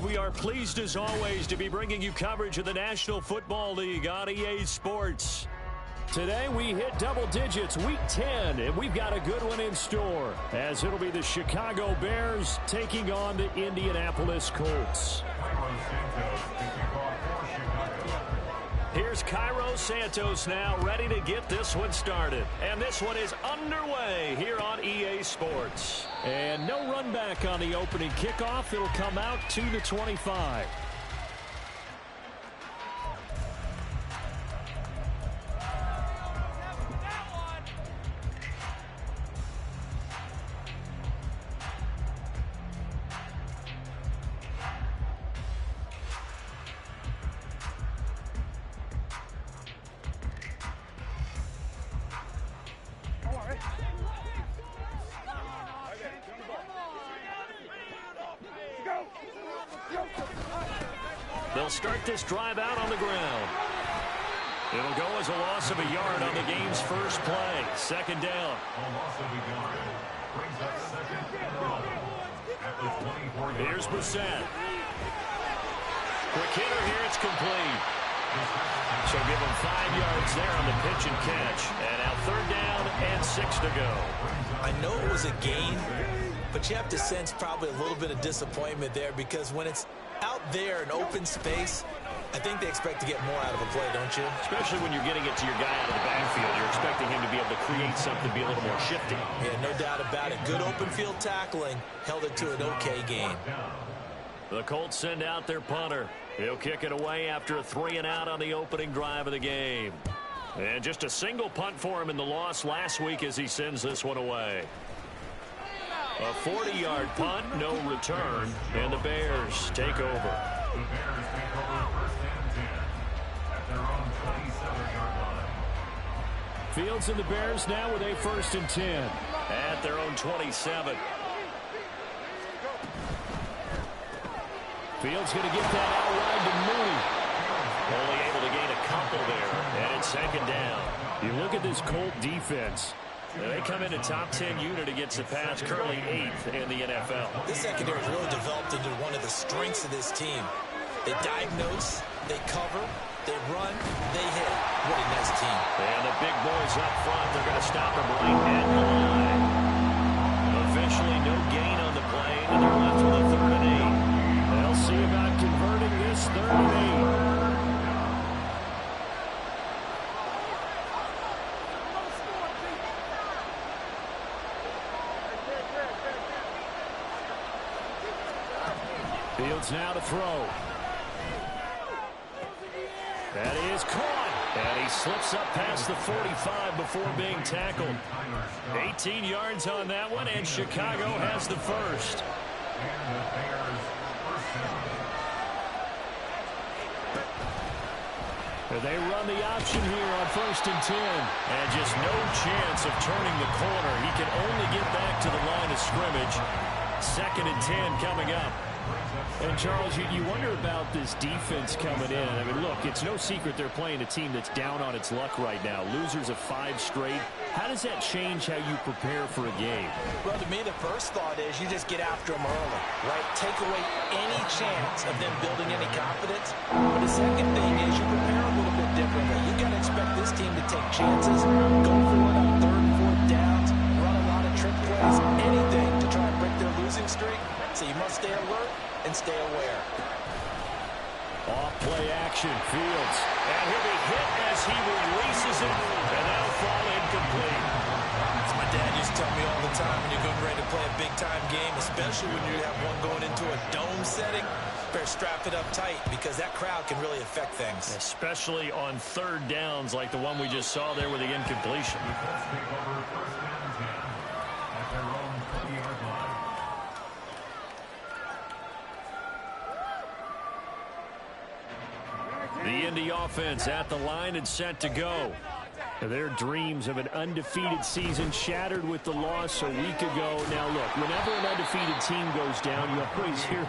We are pleased as always to be bringing you coverage of the National Football League on EA Sports. Today we hit double digits, week 10, and we've got a good one in store, as it'll be the Chicago Bears taking on the Indianapolis Colts. Here's Cairo Santos now, ready to get this one started. And this one is underway here on EA Sports. And no run back on the opening kickoff. It'll come out to the 25. They'll start this drive out on the ground. It'll go as a loss of a yard on the game's first play. Second down. Here's Brissett. Quick hitter here. It's complete. So give him 5 yards there on the pitch and catch. And now third down and 6 to go. I know it was a gain, but you have to sense probably a little bit of disappointment there, because when it's out there in open space, I think they expect to get more out of a play, don't you? Especially when you're getting it to your guy out of the backfield. You're expecting him to be able to create something, be a little more shifty. Yeah, no doubt about it. Good open field tackling held it to an okay gain. The Colts send out their punter. He'll kick it away after a 3-and-out on the opening drive of the game. And just a single punt for him in the loss last week as he sends this one away. A 40-yard punt, no return, and the Bears take over. The Bears take over first and 10 at their own 27-yard line. Fields and the Bears now with a first and 10 at their own 27. Fields going to get that out wide to Mooney. Only able to gain a couple there, and it's second down. You look at this Colt defense. They come in a top 10 unit against the pass, currently 8th in the NFL. This secondary has really developed into one of the strengths of this team. They diagnose, they cover, they run, they hit. What a nice team. And the big boys up front, they're going to stop him right at the line. Officially no gain on the play, and they're left with a 3rd and 8. They'll see about converting this 3rd and 8. Fields now to throw. That is caught. And he slips up past the 45 before being tackled. 18 yards on that one, and Chicago has the first. They run the option here on first and 10. And just no chance of turning the corner. He can only get back to the line of scrimmage. 2nd and 10 coming up. And, Charles, you wonder about this defense coming in. I mean, look, it's no secret they're playing a team that's down on its luck right now. Losers of 5 straight. How does that change how you prepare for a game? Well, to me, the first thought is you just get after them early, right? Take away any chance of them building any confidence. But the second thing is you prepare a little bit differently. You got to expect this team to take chances, go for it on 3rd and 4th downs, run a lot of trick plays, anything to try and break their losing streak. So you must stay alert and stay aware. Off play action, Fields. And he'll be hit as he releases it, and that'll fall incomplete. As my dad used to tell me all the time, when you're getting ready to play a big-time game, especially when you have one going into a dome setting, better strap it up tight, because that crowd can really affect things. Especially on 3rd downs like the one we just saw there with the incompletion. The Indy offense at the line and set to go. Their dreams of an undefeated season shattered with the loss a week ago. Now, look, whenever an undefeated team goes down, you always hear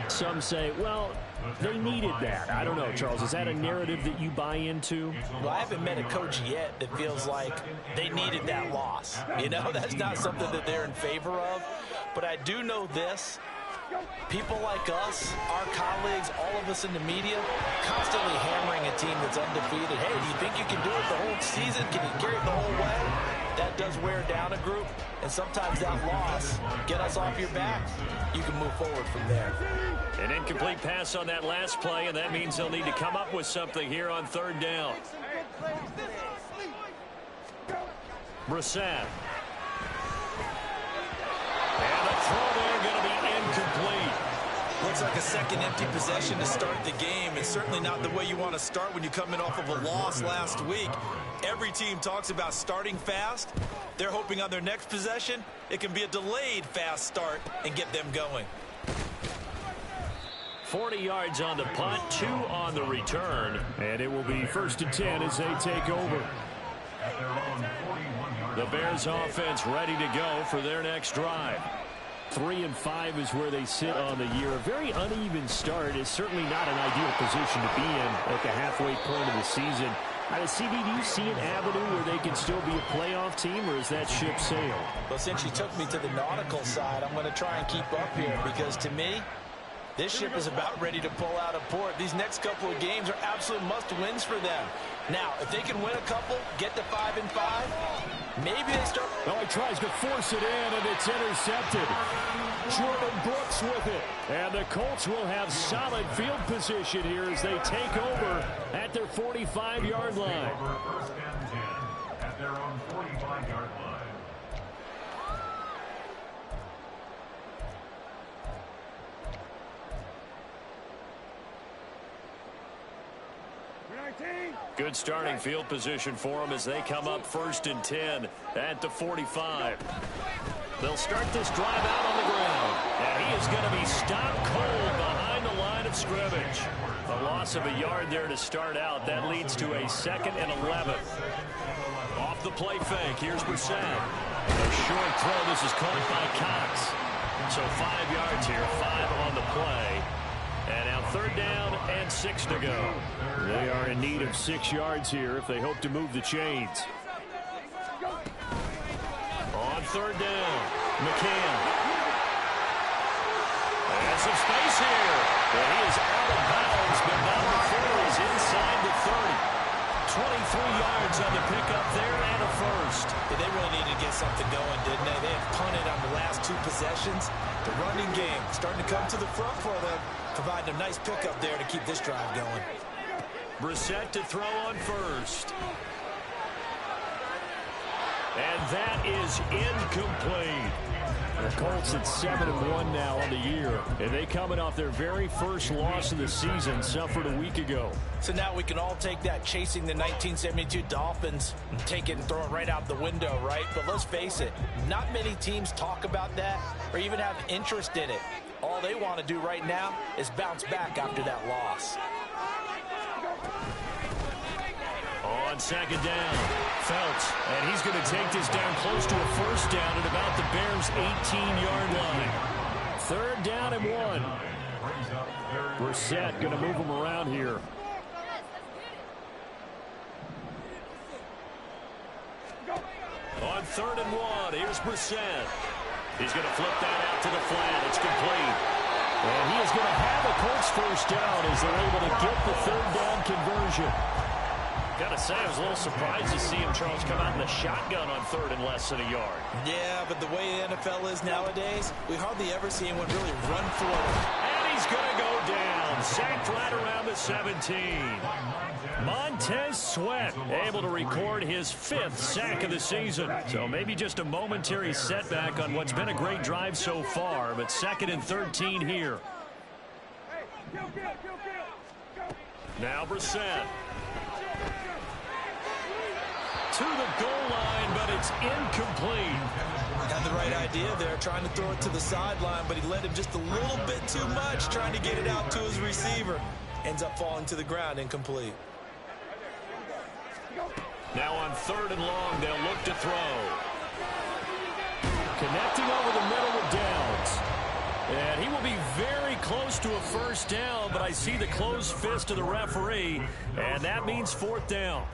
some say, well, they needed that. I don't know, Charles. Is that a narrative that you buy into? Well, I haven't met a coach yet that feels like they needed that loss. You know, that's not something that they're in favor of. But I do know this. People like us, our colleagues, all of us in the media, constantly hammering a team that's undefeated. Hey, do you think you can do it the whole season? Can you carry it the whole way? That does wear down a group, and sometimes that loss, get us off your back, you can move forward from there. An incomplete pass on that last play, and that means they'll need to come up with something here on third down. Brissett. And the throw there going to be incomplete. Looks like a second empty possession to start the game, and certainly not the way you want to start when you're coming off of a loss last week. Every team talks about starting fast. They're hoping on their next possession, it can be a delayed fast start and get them going. 40 yards on the punt, 2 on the return, and it will be 1st and 10 as they take over. The Bears offense ready to go for their next drive. 3-5 is where they sit on the year. A very uneven start is certainly not an ideal position to be in at the halfway point of the season. CB, do you see an avenue where they can still be a playoff team, or is that ship sailed? Well, since you took me to the nautical side, I'm going to try and keep up here, because to me, this ship is about ready to pull out of port. These next couple of games are absolute must-wins for them. Now, if they can win a couple, get to 5-5, maybe they start... Oh, he tries to force it in, and it's intercepted. Jordan Brooks with it. And the Colts will have solid field position here as they take over at their 45-yard line. First and 10 at their own 45-yard line. Good starting field position for them as they come up 1st and 10 at the 45. They'll start this drive out on the ground. And he is going to be stopped cold behind the line of scrimmage. A loss of a yard there to start out. That leads to a 2nd and 11. Off the play fake. Here's Brissett. A short throw. This is caught by Cox. So 5 yards here, 5 on the play. And now 3rd down and 6 to go. They are in need of 6 yards here if they hope to move the chains. On 3rd down, McCann. And some space here. But he is out of bounds, but now the throw is inside the 30. 23 yards on the pickup there and a first. They really needed to get something going, didn't they? They have punted on the last 2 possessions. The running game starting to come to the front for them, providing a nice pickup there to keep this drive going. Brissett to throw on first. And that is incomplete. The Colts at 7-1 now on the year. And they coming off their very first loss of the season, suffered a week ago. So now we can all take that chasing the 1972 Dolphins and take it and throw it right out the window, right? But let's face it, not many teams talk about that or even have interest in it. All they want to do right now is bounce back after that loss. On 2nd down, Felts, and he's going to take this down close to a first down at about the Bears' 18-yard line. 3rd down and 1. Brissett going to move him around here. On 3rd and 1, here's Brissett. He's going to flip that out to the flat. It's complete. And he is going to have a Colts first down as they're able to get the 3rd down conversion. Got to say, I was a little surprised to see him, Charles, come out in the shotgun on 3rd and less than a yard. Yeah, but the way the NFL is nowadays, we hardly ever see anyone really run for it. And he's going to go down. Sacked right around the 17. Montez Sweat able to record his 5th sack of the season. So maybe just a momentary setback on what's been a great drive so far, but 2nd and 13 here. Now Brissett. To the goal line, but it's incomplete. Had the right idea there, trying to throw it to the sideline, but he led him just a little bit too much, trying to get it out to his receiver. Ends up falling to the ground, incomplete. Now on 3rd and long, they'll look to throw. Connecting over the middle with Downs. And he will be very close to a first down, but I see the closed fist of the referee, and that means 4th down.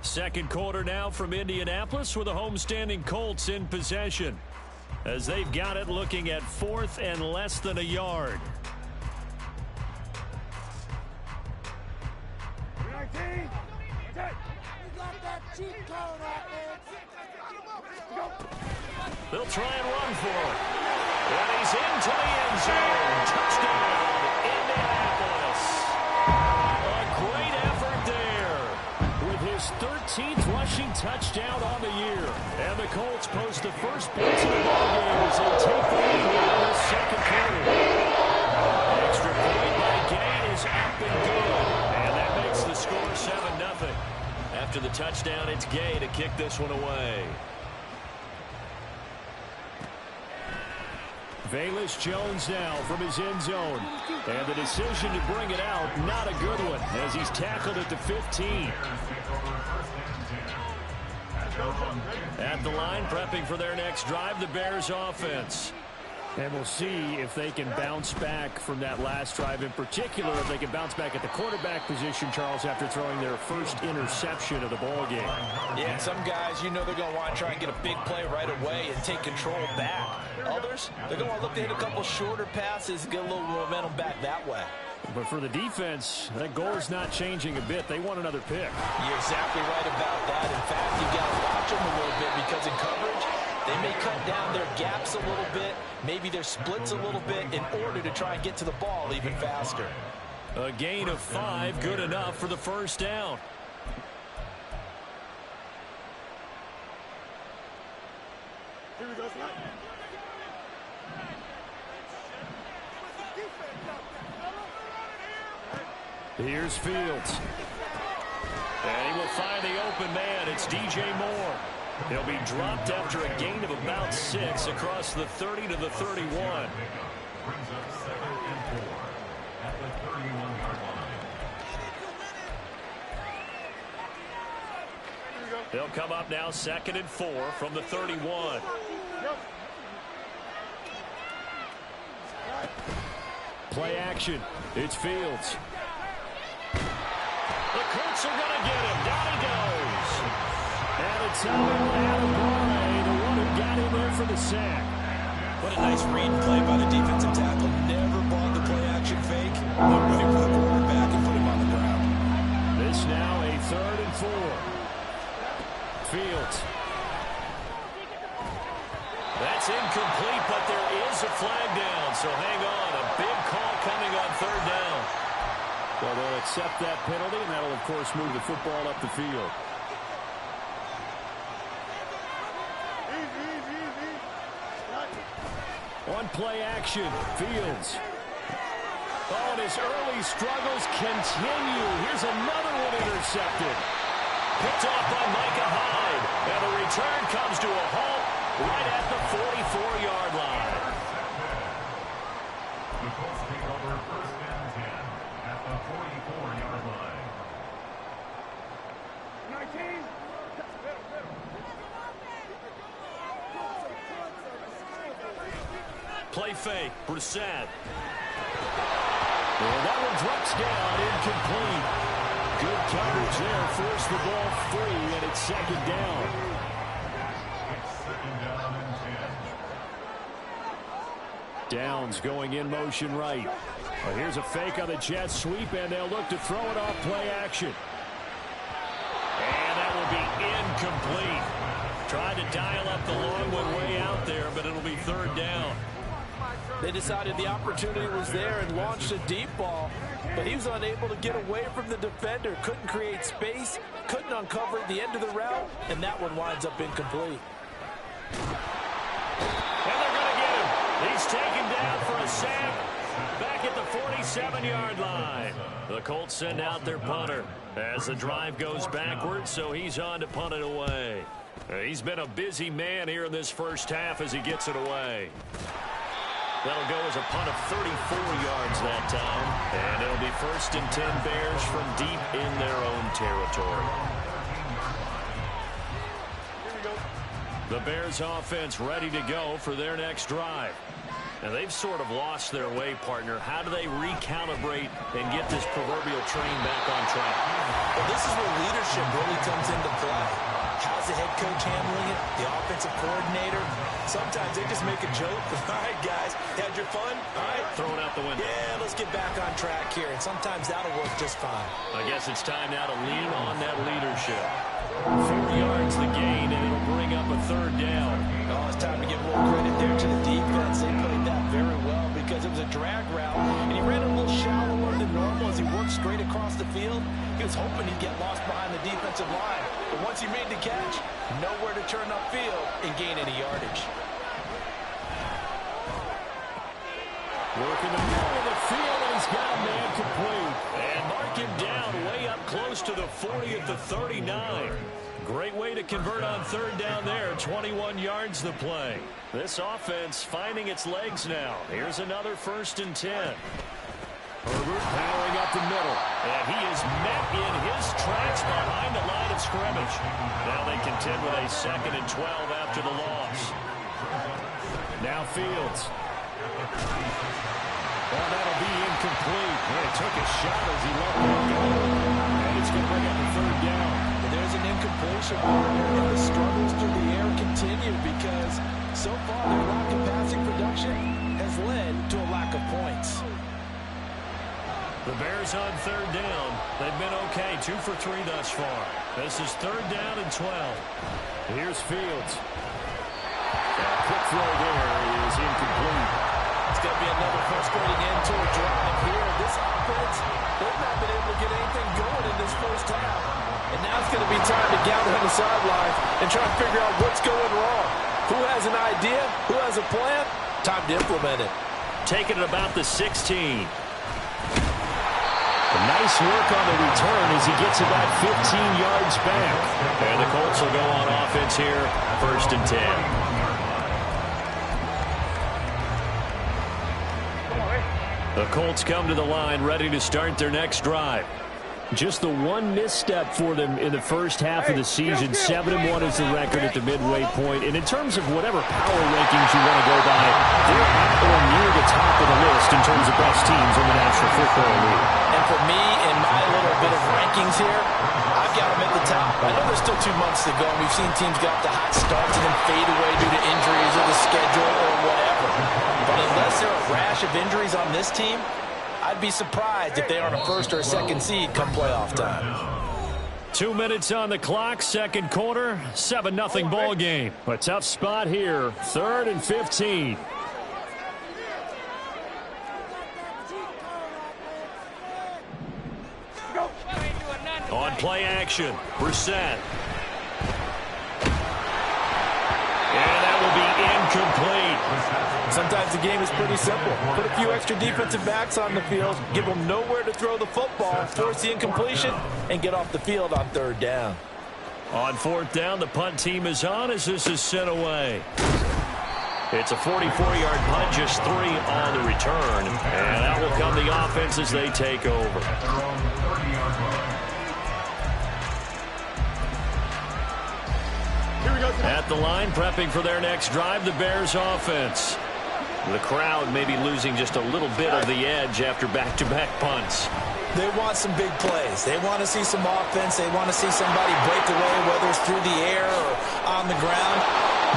2nd quarter now from Indianapolis with the homestanding Colts in possession. as they've got it looking at 4th and less than a yard. They'll try and run for it. And he's into the end zone. Touchdown, Indianapolis. A great effort there with his 13th rushing touchdown on the year. And the Colts post the first points of the ballgame as they take the lead in the second quarter. Extra point by Gay is up and good. And that makes the score 7-0. After the touchdown, it's Gay to kick this one away. Velus Jones now from his end zone. And the decision to bring it out, not a good one, as he's tackled at the 15. At the line, prepping for their next drive, the Bears offense. And we'll see if they can bounce back from that last drive. In particular, if they can bounce back at the quarterback position, Charles, after throwing their first interception of the ballgame. Yeah, some guys, you know they're going to want to try and get a big play right away and take control back. Others, they're going to want to look to hit a couple shorter passes and get a little momentum back that way. But for the defense, that goal is not changing a bit. They want another pick. You're exactly right about that. In fact, you've got to watch them a little bit because in coverage, they may cut down their gaps a little bit, maybe their splits a little bit in order to try and get to the ball even faster. A gain of 5, good enough for the first down. Here we go, Here's Fields. And he will find the open man. It's DJ Moore. He'll be dropped after a gain of about 6 across the 30 to the 31. Brings up 2nd and 4 at the 31-yard line. They'll come up now 2nd and 4 from the 31. Play action. It's Fields. The Colts are going to get him. Down he goes. And it's Adam Bray, the one who got him there for the sack. What a nice read and play by the defensive tackle. Never bought the play-action fake. Went right for the quarterback and put him on the ground. This now a 3rd and 4. Fields. That's incomplete, but there is a flag down, so hang on. A big call coming on 3rd down. Well, they'll accept that penalty, and that'll, of course, move the football up the field. On play action, Fields. Oh, and his early struggles continue. Here's another one intercepted. Picked off by Micah Hyde. And the return comes to a halt right at the 44-yard line. The Colts take over 1st and 10 at the 44-yard line. 19. Play fake, Brissett. And that one drops down, incomplete. Good coverage there, forced the ball free, and it's 2nd down. It's 2nd down and 10. Downs going in motion right. Well, here's a fake on the jet sweep, and they'll look to throw it off play action. And that will be incomplete. Tried to dial up the long one way out there, but it'll be 3rd down. They decided the opportunity was there and launched a deep ball, but he was unable to get away from the defender, couldn't create space, couldn't uncover the end of the route, and that one winds up incomplete. And they're going to get him. He's taken down for a sack back at the 47-yard line. The Colts send out their punter as the drive goes backwards, so he's on to punt it away. He's been a busy man here in this first half as he gets it away. That'll go as a punt of 34 yards that time. And it'll be 1st and 10 Bears from deep in their own territory. The Bears offense ready to go for their next drive. And they've sort of lost their way, partner. How do they recalibrate and get this proverbial train back on track? Well, this is where leadership really comes into play. How's the head coach handling it? The offensive coordinator? Sometimes they just make a joke. All right, guys, had your fun? All right. Throw it out the window. Yeah, let's get back on track here. And sometimes that'll work just fine. I guess it's time now to lean on that leadership. 4 yards the gain, and it'll bring up a third down. Oh, it's time to give a little credit there to the defense. They played that very well because it was a drag route, and he ran a little shallower than normal as he worked straight across the field. He was hoping he'd get lost behind the defensive line. But once he made the catch, nowhere to turn upfield and gain any yardage. Working the middle of the field, and he's got a man complete. And mark him down way up close to the 40 at the 39. Great way to convert on third down there. 21 yards the play. This offense finding its legs now. Here's another 1st and 10. Herbert powering up the middle. And he is met in his tracks behind the line of scrimmage. Now they contend with a 2nd and 12 after the loss. Now Fields. Well, that'll be incomplete. He took a shot as he let that go. And it's going to bring up a third down. There's an incompletion, and the struggles through the air continue because so far their lack of passing production has led to a lack of points. The Bears on third down. They've been okay, 2 for 3 thus far. This is 3rd down and 12. Here's Fields. A quick throw there is incomplete. It's going to be another frustrating end to a drive here. This offense, they've not been able to get anything going in this first half. And now it's going to be time to gather on the sidelines and try to figure out what's going wrong. Who has an idea? Who has a plan? Time to implement it. Taking it about the 16. Nice work on the return as he gets about 15 yards back. And the Colts will go on offense here, 1st and 10. The Colts come to the line ready to start their next drive. Just the one misstep for them in the first half of the season. 7-1 is the record at the midway point. And in terms of whatever power rankings you want to go by, they're at or near the top of the list in terms of best teams in the National Football League. And for me, in my little bit of rankings here, I've got them at the top. I know there's still 2 months to go, and we've seen teams get off to hot starts and then fade away due to injuries or the schedule or whatever. But unless there are a rash of injuries on this team, I'd be surprised if they aren't a 1st or a 2nd seed come playoff time. 2 minutes on the clock, 2nd quarter, 7-0 ball game. A tough spot here, 3rd and 15. On play action, Brissett. And that will be incomplete. Sometimes the game is pretty simple. Put a few extra defensive backs on the field, give them nowhere to throw the football, force the incompletion, and get off the field on 3rd down. On 4th down, the punt team is on as this is sent away. It's a 44-yard punt, just 3 on the return. And that will come the offense as they take over. At the line, prepping for their next drive, the Bears offense. The crowd may be losing just a little bit of the edge after back-to-back punts. They want some big plays. They want to see some offense. They want to see somebody break away, whether it's through the air or on the ground.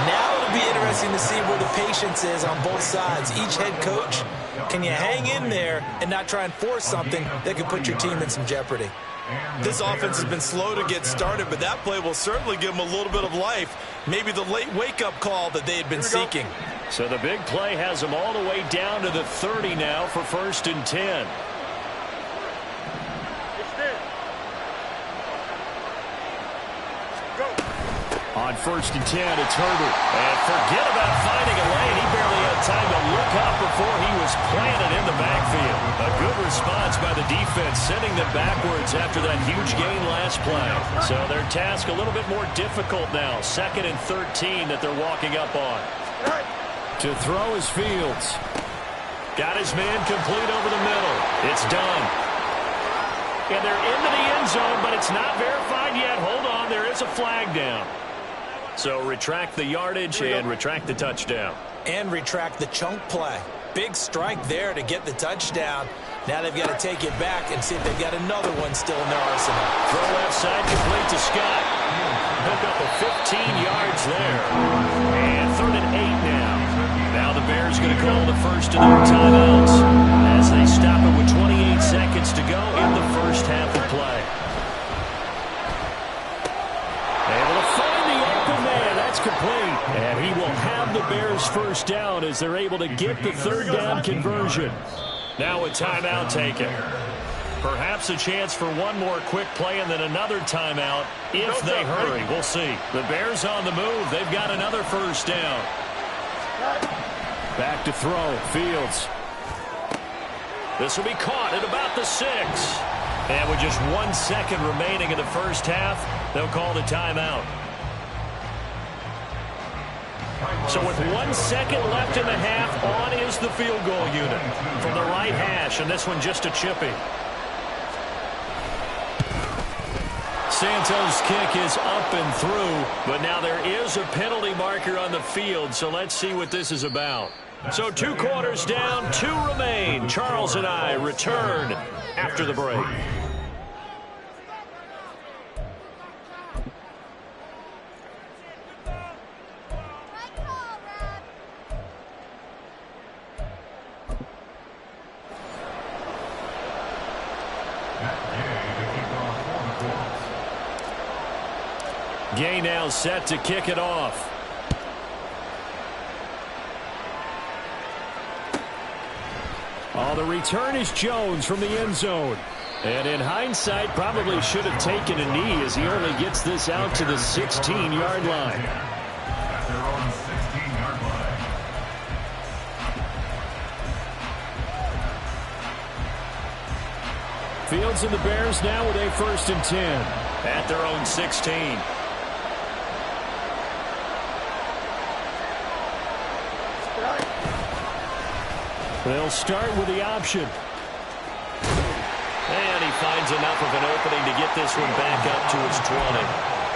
Now it'll be interesting to see where the patience is on both sides. Each head coach, can you hang in there and not try and force something that could put your team in some jeopardy? This offense has been slow to get started, but that play will certainly give them a little bit of life. Maybe the late wake-up call that they had been seeking. So the big play has them all the way down to the 30 now for 1st and 10. On 1st and 10, it's Herbert. And forget about finding a lane. He barely had time to look up before he was planted in the backfield. A good response by the defense, sending them backwards after that huge gain last play. So their task a little bit more difficult now. 2nd and 13 that they're walking up on. To throw is Fields. Got his man complete over the middle. It's done. And they're into the end zone, but it's not verified yet. Hold on, there is a flag down. So retract the yardage and retract the touchdown. And retract the chunk play. Big strike there to get the touchdown. Now they've got to take it back and see if they've got another one still in their arsenal. Throw left side complete to Scott. Pick up a 15 yards there. And 3rd and 8 now. Now the Bears going to call the first of their timeouts as they stop it with 28 seconds to go in the first half of play. Able to find the open man. That's complete. And he will have the Bears first down as they're able to get the 3rd down conversion. Now a timeout taken. Perhaps a chance for one more quick play and then another timeout if they hurry. We'll see. The Bears on the move. They've got another first down. Back to throw. Fields. This will be caught at about the 6. And with just 1 second remaining in the first half, they'll call the timeout. So with 1 second left in the half, on is the field goal unit from the right hash, and this one just a chippy. Santos' kick is up and through, but now there is a penalty marker on the field, so let's see what this is about. So 2 quarters down, 2 remain. Charles and I return after the break. Gay now set to kick it off. Oh, the return is Jones from the end zone. And in hindsight, probably should have taken a knee as he only gets this out to the 16-yard line. At their own 16-yard line. Fields and the Bears now with a 1st and 10 at their own 16. They'll start with the option. And he finds enough of an opening to get this one back up to his 20.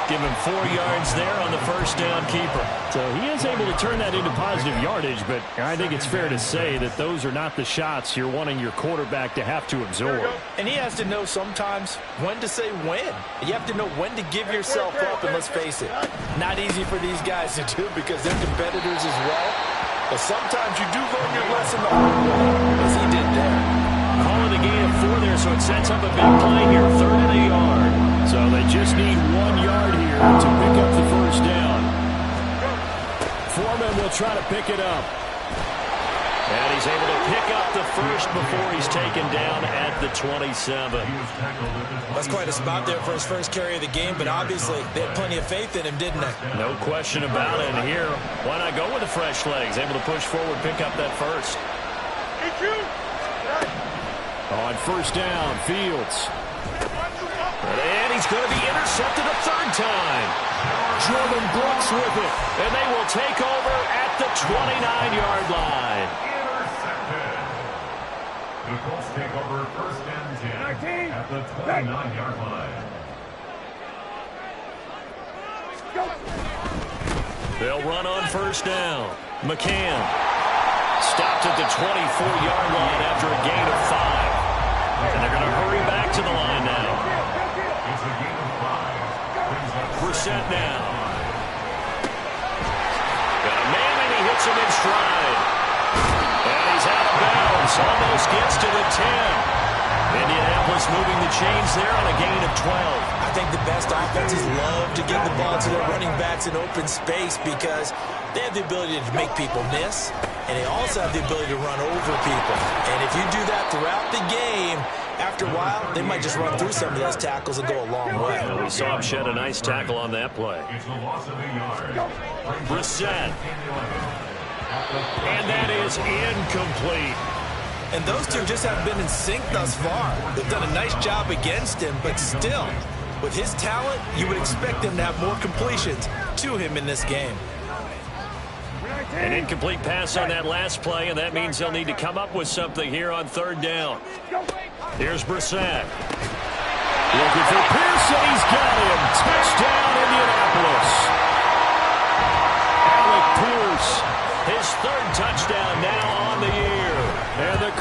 Give him 4 yards there on the first down keeper. So he is able to turn that into positive yardage, but I think it's fair to say that those are not the shots you're wanting your quarterback to have to absorb. And he has to know sometimes when to say when. You have to know when to give yourself up, and let's face it, not easy for these guys to do because they're competitors as well. But sometimes you do learn your lesson the hard way, as he did there. Call it a gain of 4 there, so it sets up a big play here, 3rd and a yard. So they just need 1 yard here to pick up the first down. Foreman will try to pick it up. And he's able to pick up the first before he's taken down at the 27. That's quite a spot there for his first carry of the game, but obviously they had plenty of faith in him, didn't they? No question about it. And here, why not go with the fresh legs? Able to push forward, pick up that first. On first down, Fields. And he's going to be intercepted a 3rd time. Jordan Brooks with it. And they will take over at the 29-yard line. Intercepted. The Colts take over 1st and 10 at the 29-yard line. They'll run on first down. McCann stopped at the 24-yard line after a gain of 5. And they're going to hurry back to the line now. It's a gain of 5. Brissett now. Got a man and he hits him in stride. And he's out of bounds. Almost gets to the 10. Indianapolis moving the chains there on a gain of 12. I think the best offenses love to get the ball to their running backs in open space because they have the ability to make people miss, and they also have the ability to run over people. And if you do that throughout the game, after a while, they might just run through some of those tackles and go a long way. Well, we saw him shed a nice tackle on that play. It's a loss of a yard. Brissett. And that is incomplete. And those two just haven't been in sync thus far. They've done a nice job against him, but still, with his talent, you would expect them to have more completions to him in this game. An incomplete pass on that last play, and that means they'll need to come up with something here on 3rd down. Here's Brissett. Looking for Pearson. He's got him. Touchdown, Indianapolis. Alec Pierce, his 3rd touchdown now on the year.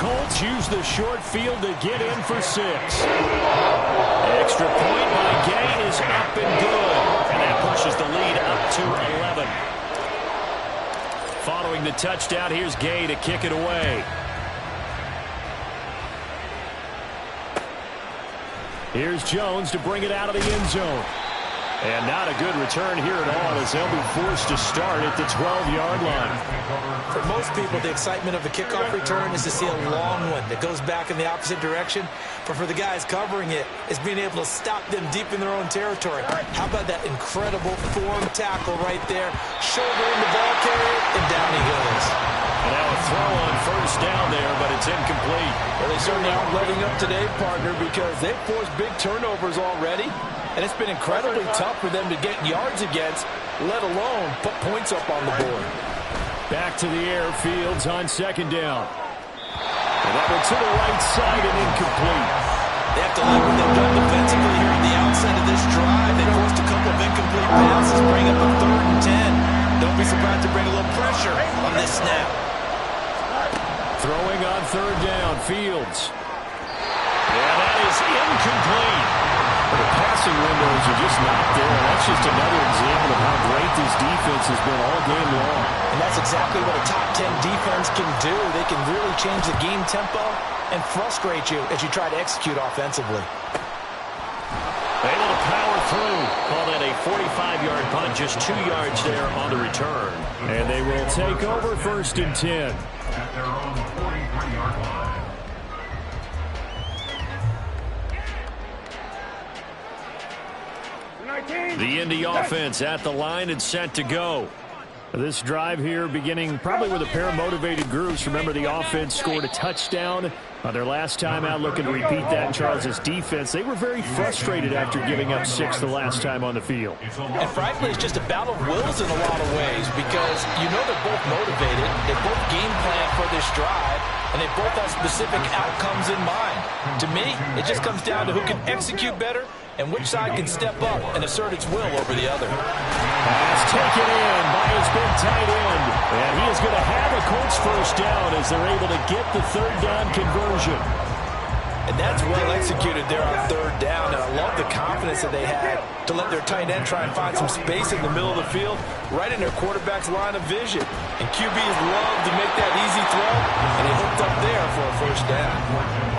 Colts use the short field to get in for 6. Extra point by Gay is up and good. And that pushes the lead up to 11. Following the touchdown, here's Gay to kick it away. Here's Jones to bring it out of the end zone. And not a good return here at all as they'll be forced to start at the 12-yard line. For most people, the excitement of a kickoff return is to see a long one that goes back in the opposite direction. But for the guys covering it, it's being able to stop them deep in their own territory. How about that incredible form tackle right there? Shoulder in the ball carrier, and down he goes. And now a throw on first down there, but it's incomplete. Well, they certainly aren't letting up today, partner, because they've forced big turnovers already. And it's been incredibly tough for them to get yards against, let alone put points up on the board. Back to the air, Fields on second down. And that one to the right side and incomplete. They have to like what they've done defensively here at the outset of this drive. They forced a couple of incomplete passes, bring up a 3rd and 10. Don't be surprised to bring a little pressure on this snap. Throwing on 3rd down, Fields. Yeah, that is incomplete. The passing windows are just not there. That's just another example of how great this defense has been all game long. And that's exactly what a top 10 defense can do. They can really change the game tempo and frustrate you as you try to execute offensively. Able to power through. Call that a 45-yard punt, just 2 yards there on the return. And they will take over 1st and 10. At their own 43-yard line. The Indy offense at the line and set to go. This drive here beginning probably with a pair of motivated groups. Remember, the offense scored a touchdown on their last time out, looking to repeat that in Charles' defense. They were very frustrated after giving up 6 the last time on the field. And frankly, it's just a battle of wills in a lot of ways because you know they're both motivated. They both game plan for this drive, and they both have specific outcomes in mind. To me, it just comes down to who can execute better and which side can step up and assert its will over the other. Pass taken in by his big tight end. And he is going to have a Colts first down as they're able to get the 3rd down conversion. And that's well executed there on 3rd down. And I love the confidence that they had to let their tight end try and find some space in the middle of the field, right in their quarterback's line of vision. And QBs love to make that easy throw, and they hooked up there for a first down.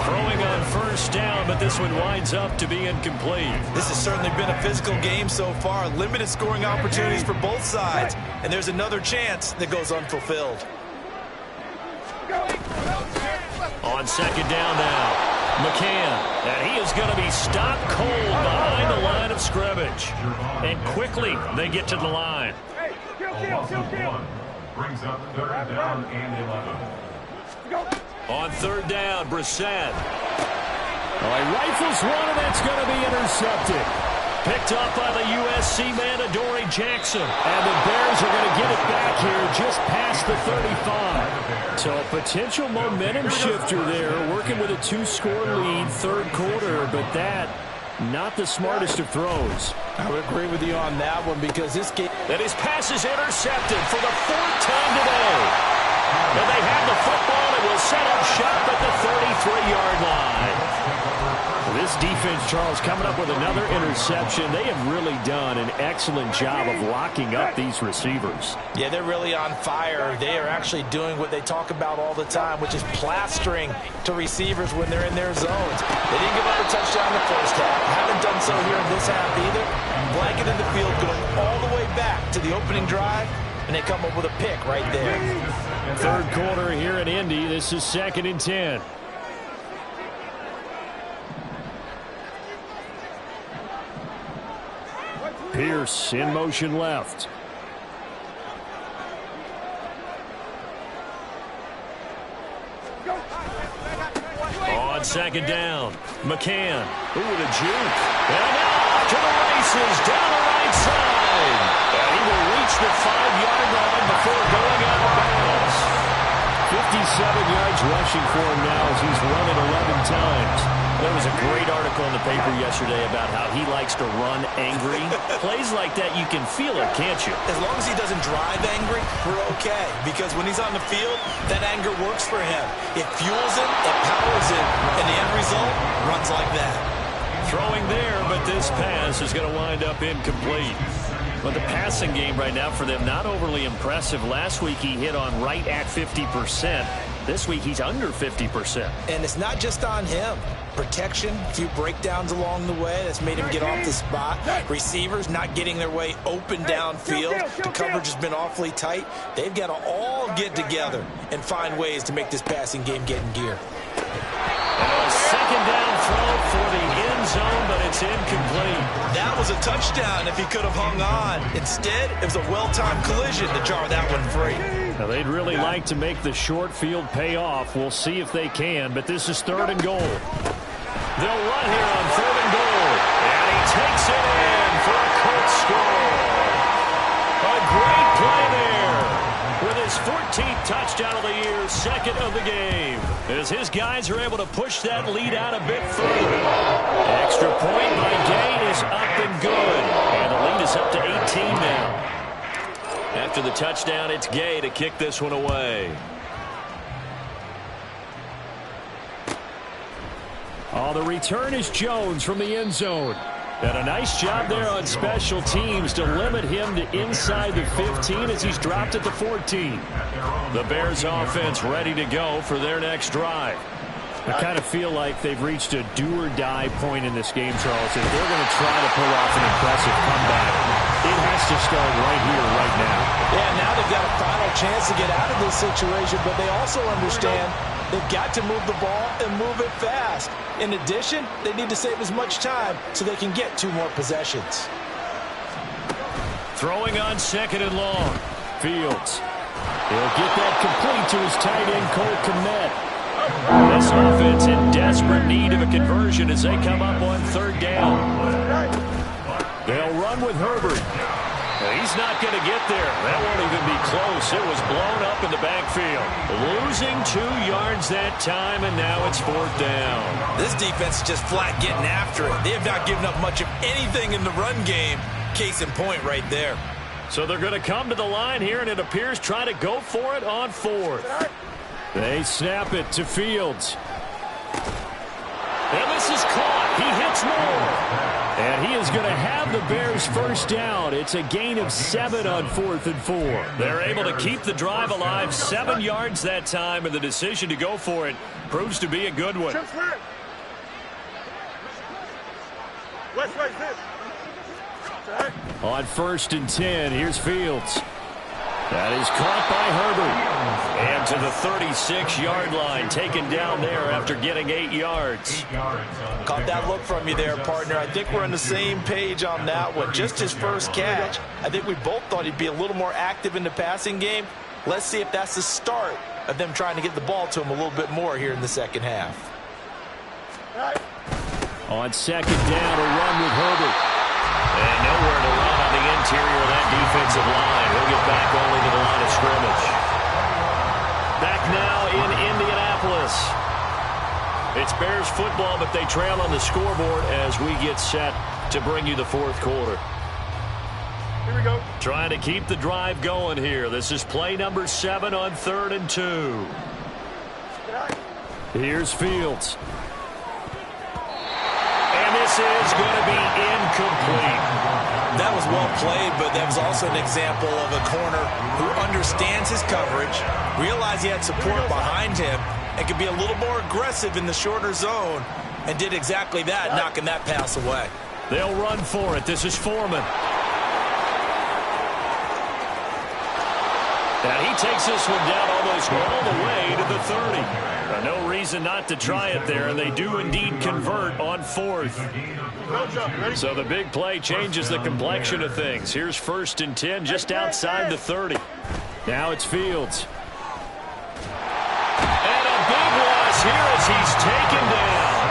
Throwing on first down, but this one winds up to be incomplete. This has certainly been a physical game so far. Limited scoring opportunities for both sides. And there's another chance that goes unfulfilled. On second down now, McCann. And he is going to be stopped cold behind the line of scrimmage. And quickly they get to the line. Brings up 3rd down and 11. On 3rd down, Brissett. Well, he rifles one, and that's going to be intercepted. Picked up by the USC man, Adoree Jackson. And the Bears are going to get it back here just past the 35. So a potential momentum shifter there, working with a 2-score lead, 3rd quarter, but that, not the smartest of throws. I would agree with you on that one because this game... And his pass is intercepted for the 4th time today. And they have the football and will set up shop at the 33-yard line. This defense, Charles, coming up with another interception. They have really done an excellent job of locking up these receivers. Yeah, they're really on fire. They are actually doing what they talk about all the time, which is plastering to receivers when they're in their zones. They didn't give up a touchdown in the first half. Haven't done so here in this half either. Blanketed the field, going all the way back to the opening drive, and they come up with a pick right there. 3rd quarter here in Indy. This is 2nd and 10. Pierce in motion left. On second down, McCann. Ooh, the juke. And now off to the races, down the right side. And he will reach the 5-yard line before going out of bounds. 57 yards rushing for him now as he's run it 11 times. There was a great article in the paper yesterday about how he likes to run angry. Plays like that, you can feel it, can't you? As long as he doesn't drive angry, we're okay. Because when he's on the field, that anger works for him. It fuels him, it powers him, and the end result runs like that. Throwing there, but this pass is going to wind up incomplete. But the passing game right now for them, not overly impressive. Last week he hit on right at 50%. This week he's under 50%. And it's not just on him. Protection, a few breakdowns along the way that's made him get off the spot. Receivers not getting their way open downfield. The coverage has been awfully tight. They've got to all get together and find ways to make this passing game get in gear. And a second down throw for the end zone, but it's incomplete. That was a touchdown if he could have hung on. Instead, it was a well-timed collision to jar that one free. Now, they'd really like to make the short field pay off. We'll see if they can, but this is 3rd and goal. They'll run here on 3rd and goal. And he takes it in for a quick score. A great play there. With his 14th touchdown of the year, 2nd of the game. As his guys are able to push that lead out a bit further. Extra point by Gay is up and good. And the lead is up to 18 now. After the touchdown, it's Gay to kick this one away. Oh, the return is Jones from the end zone. And a nice job there on special teams to limit him to inside the 15 as he's dropped at the 14. The Bears offense ready to go for their next drive. I kind of feel like they've reached a do-or-die point in this game, Charles. If they're going to try to pull off an impressive comeback, it has to start right here, right now. Yeah, now they've got a final chance to get out of this situation, but they also understand they've got to move the ball and move it fast. In addition, they need to save as much time so they can get 2 more possessions. Throwing on 2nd and long. Fields. He'll get that complete to his tight end, Cole Kmet. This offense in desperate need of a conversion as they come up on 3rd down. They'll run with Herbert. He's not going to get there. That won't even be close. It was blown up in the backfield. Losing 2 yards that time, and now it's 4th down. This defense is just flat getting after it. They have not given up much of anything in the run game. Case in point right there. So they're going to come to the line here, and it appears try to go for it on 4th. They snap it to Fields. And this is caught. He hits more. And he is going to have the Bears first down. It's a gain of 7 on 4th and 4. They're able to keep the drive alive, 7 yards that time, and the decision to go for it proves to be a good one. On 1st and 10, here's Fields. That is caught by Herbert. And to the 36-yard line, taken down there after getting 8 yards. Caught that look from you there, partner. I think we're on the same page on that one. Just his first catch. I think we both thought he'd be a little more active in the passing game. Let's see if that's the start of them trying to get the ball to him a little bit more here in the second half. On 2nd down, a run with Herbert. And nowhere to run on the interior of that defensive line. He'll get back only to the line of scrimmage. Back now in Indianapolis. It's Bears football, but they trail on the scoreboard as we get set to bring you the 4th quarter. Here we go. Trying to keep the drive going here. This is play number 7 on 3rd and 2. Here's Fields. And this is going to be incomplete. That was well played, but that was also an example of a corner who understands his coverage, realized he had support behind him, and could be a little more aggressive in the shorter zone, and did exactly that, knocking that pass away. They'll run for it. This is Foreman. And he takes this one down almost all the way to the 30. No reason not to try it there, and they do indeed convert on 4th. So the big play changes the complexion of things. Here's 1st and 10 just outside the 30. Now it's Fields. And a big loss here as he's taken down.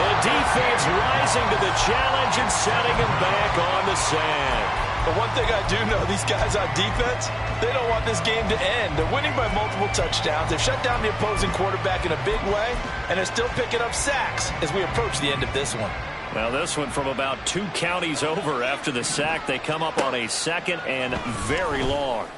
The defense rising to the challenge and setting him back on the sand. But one thing I do know, these guys on defense, they don't want this game to end. They're winning by multiple touchdowns. They've shut down the opposing quarterback in a big way, and they're still picking up sacks as we approach the end of this one. Well, this one from about 2 counties over after the sack. They come up on a 2nd and very long.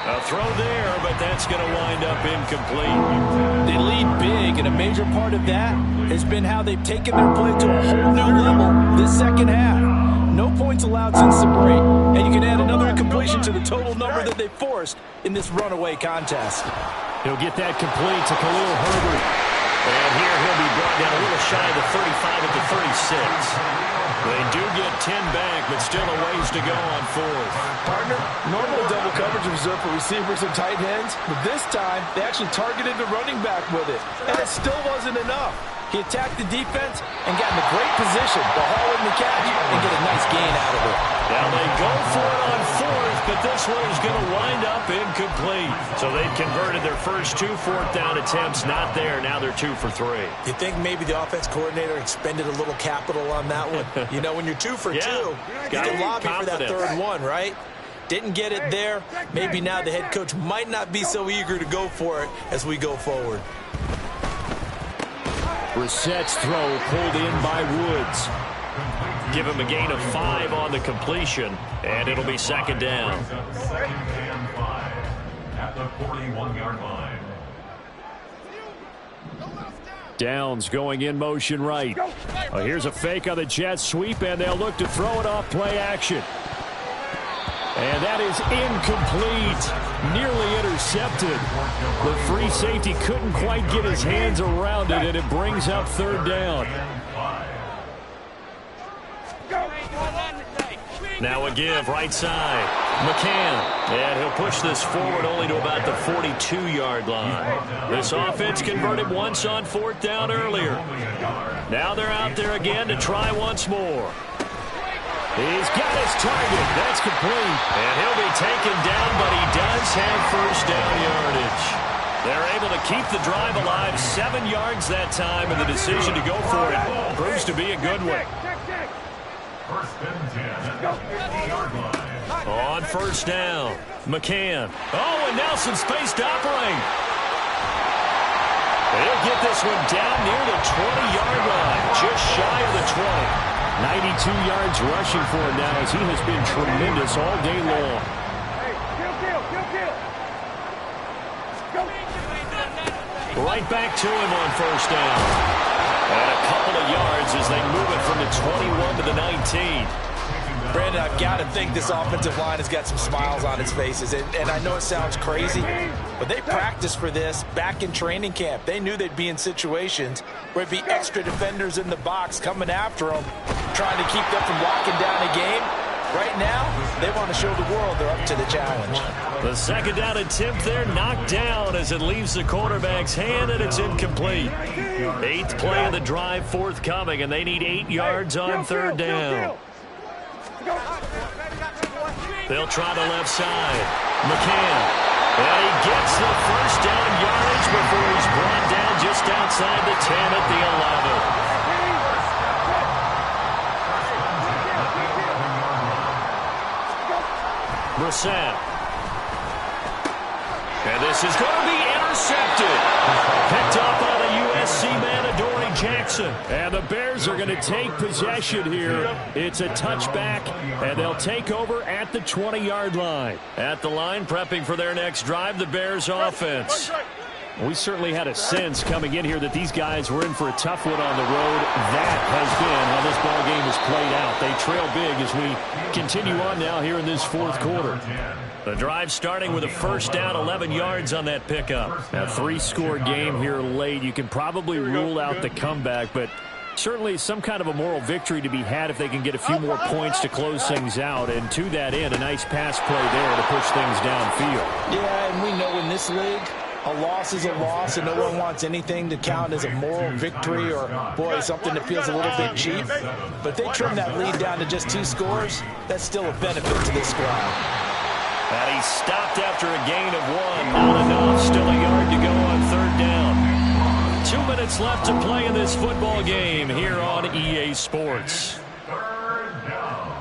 A throw there, but that's going to wind up incomplete. They lead big, and a major part of that has been how they've taken their play to a whole new level this second half. No points allowed since the break, and you can add another incompletion to the total number that they forced in this runaway contest. He'll get that complete to Khalil Herbert. And here he'll be brought down a little shy of the 35 at the 36. They do get 10 back, but still a ways to go on 4th. Partner, normal double coverage reserved for receivers and tight ends, but this time they actually targeted the running back with it, and it still wasn't enough. He attacked the defense and got in a great position to haul in the catch and get a nice gain out of it. Now they go for it on 4th, but this one is going to wind up incomplete. So they've converted their first 2 4th down attempts. Not there. Now they're 2 for 3. You think maybe the offense coordinator expended a little capital on that one? You know, when you're 2 for 2, you can lobby for that 3rd one, right? Didn't get it there. Maybe now the head coach might not be so eager to go for it as we go forward. Brissett's throw pulled in by Woods. Give him a gain of 5 on the completion, and it'll be 2nd down. 2nd and 5 at the 41-yard line. Downs going in motion right. Oh, here's a fake on the jet sweep, and they'll look to throw it off play action. And that is incomplete. Nearly intercepted. The free safety couldn't quite get his hands around it, and it brings up 3rd down. Now a give right side. McCann. And he'll push this forward only to about the 42-yard line. This offense converted once on 4th down earlier. Now they're out there again to try once more. He's got his target. That's complete. And he'll be taken down, but he does have 1st down yardage. They're able to keep the drive alive. 7 yards that time, and the decision to go for it proves to be a good one. 1st and 10 at the 50-yard line. On 1st down, McCann. Oh, and Nelson space to operate. They'll get this one down near the 20-yard line, just shy of the 20. 92 yards rushing for him now as he has been tremendous all day long. Right back to him on 1st down. And a couple of yards as they move it from the 21 to the 19. Brandon, I've got to think this offensive line has got some smiles on its faces. And I know it sounds crazy, but they practiced for this back in training camp. They knew they'd be in situations where it'd be extra defenders in the box coming after them, trying to keep them from locking down a game. Right now, they want to show the world they're up to the challenge. The 2nd down attempt there knocked down as it leaves the quarterback's hand, and it's incomplete. 8th play of the drive forthcoming, and they need 8 yards on 3rd down. They'll try the left side. McCann. And he gets the 1st down yardage before he's brought down just outside the 10 at the 11. Brissett. And this is going to be intercepted. Picked up on a USC man, Adoree Jackson. And the Bears are going to take possession here. It's a touchback, and they'll take over at the 20-yard line. At the line, prepping for their next drive, the Bears offense. We certainly had a sense coming in here that these guys were in for a tough one on the road. That has been how this ball game has played out. They trail big as we continue on now here in this 4th quarter. The drive starting with a 1st down, 11 yards on that pickup. A 3-score game here late. You can probably rule out the comeback, but certainly some kind of a moral victory to be had if they can get a few more points to close things out. And to that end, a nice pass play there to push things downfield. Yeah, and we know in this league, a loss is a loss, and no one wants anything to count as a moral victory or, boy, something that feels a little bit cheap. But they trim that lead down to just 2 scores. That's still a benefit to this squad. And he stopped after a gain of 1. Not enough. Still a yard to go on 3rd down. 2 minutes left to play in this football game here on EA Sports. 3rd down.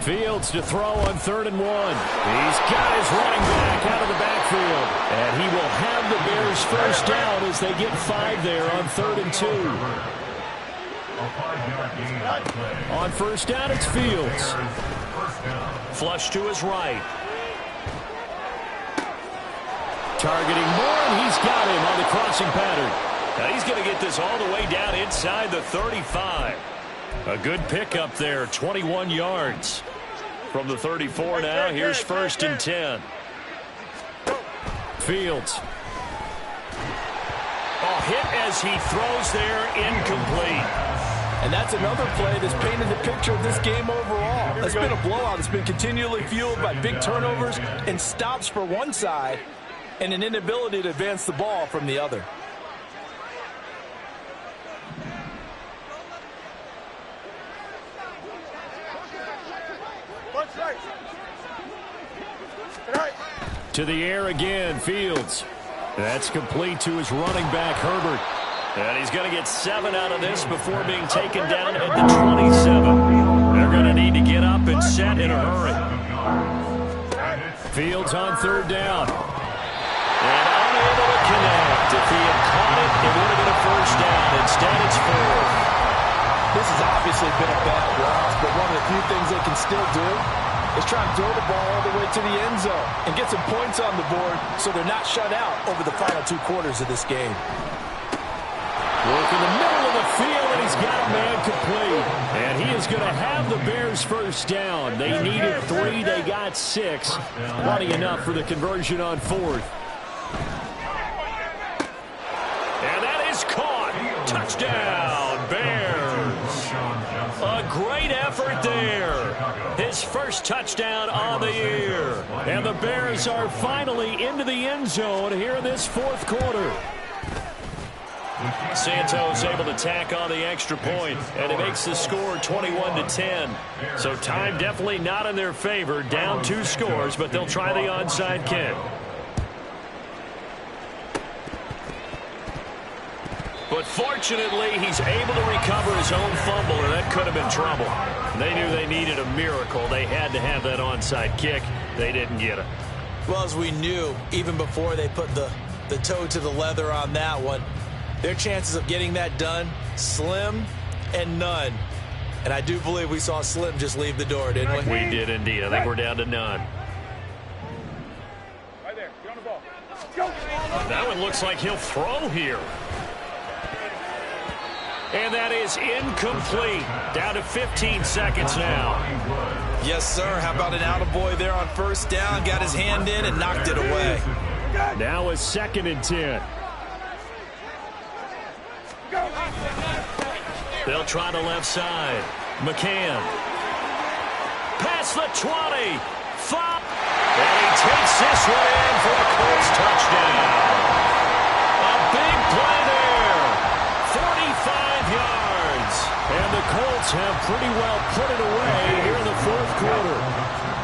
Fields to throw on 3rd and 1. He's got his running back out of the backfield. And he will have the Bears first down as they get 5 there on 3rd and 2. On first down, it's Fields. Flush to his right. Targeting Moore, and he's got him on the crossing pattern. Now he's going to get this all the way down inside the 35. A good pickup there, 21 yards. From the 34 now, here's 1st and 10. Fields. Oh, hit as he throws there, incomplete. And that's another play that's painted the picture of this game overall. It's been a blowout. It's been continually fueled by big turnovers and stops for one side and an inability to advance the ball from the other. To the air again, Fields. That's complete to his running back, Herbert. And he's going to get 7 out of this before being taken down at the 27. They're going to need to get up and set in a hurry. Fields on 3rd down. And unable to connect. If he had caught it, it would have been a first down. Instead, it's 4th. This has obviously been a bad loss, but one of the few things they can still do is try and throw the ball all the way to the end zone and get some points on the board so they're not shut out over the final 2 quarters of this game. Work in the middle of the field, and he's got a man complete. And he is going to have the Bears first down. They needed 3. They got 6. Plenty enough for the conversion on 4th. And that is caught. Touchdown, Bears. A great effort there. His first touchdown on the year. And the Bears are finally into the end zone here in this 4th quarter. Santos able to tack on the extra point, and it makes the score 21-10. So time definitely not in their favor. Down 2 scores, but they'll try the onside kick. But fortunately, he's able to recover his own fumble, and that could have been trouble. They knew they needed a miracle. They had to have that onside kick. They didn't get it. Well, as we knew, even before they put the toe to the leather on that one, their chances of getting that done, slim and none. And I do believe we saw Slim just leave the door, didn't we? We did indeed. I think we're down to none. Right there. Get on the ball. Go. That one looks like he'll throw here. And that is incomplete. Down to 15 seconds now. Yes, sir. How about an attaboy there on first down? Got his hand in and knocked it away. Now a 2nd and 10. They'll try the left side. McCann. Past the 20. 5. And he takes this one in for a Colts touchdown. A big play there. 45 yards. And the Colts have pretty well put it away here in the 4th quarter.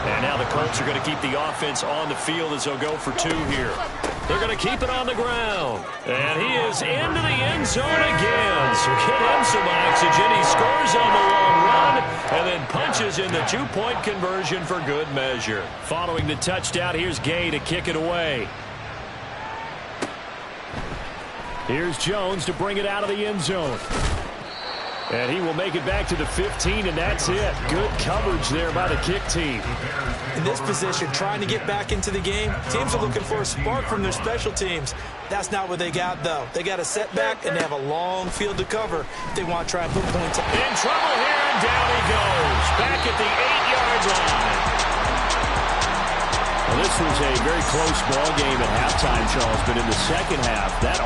And now the Colts are going to keep the offense on the field as they'll go for 2 here. They're going to keep it on the ground. And he is into the end zone again. So get him some oxygen. He scores on the long run and then punches in the 2-point conversion for good measure. Following the touchdown, here's Gay to kick it away. Here's Jones to bring it out of the end zone. And he will make it back to the 15, and that's it. Good coverage there by the kick team. In this position, trying to get back into the game, teams are looking for a spark from their special teams. That's not what they got, though. They got a setback, and they have a long field to cover if they want to try and put points up. In trouble here, and down he goes. Back at the 8-yard line. Well, this was a very close ball game at halftime, Charles, but in the second half, that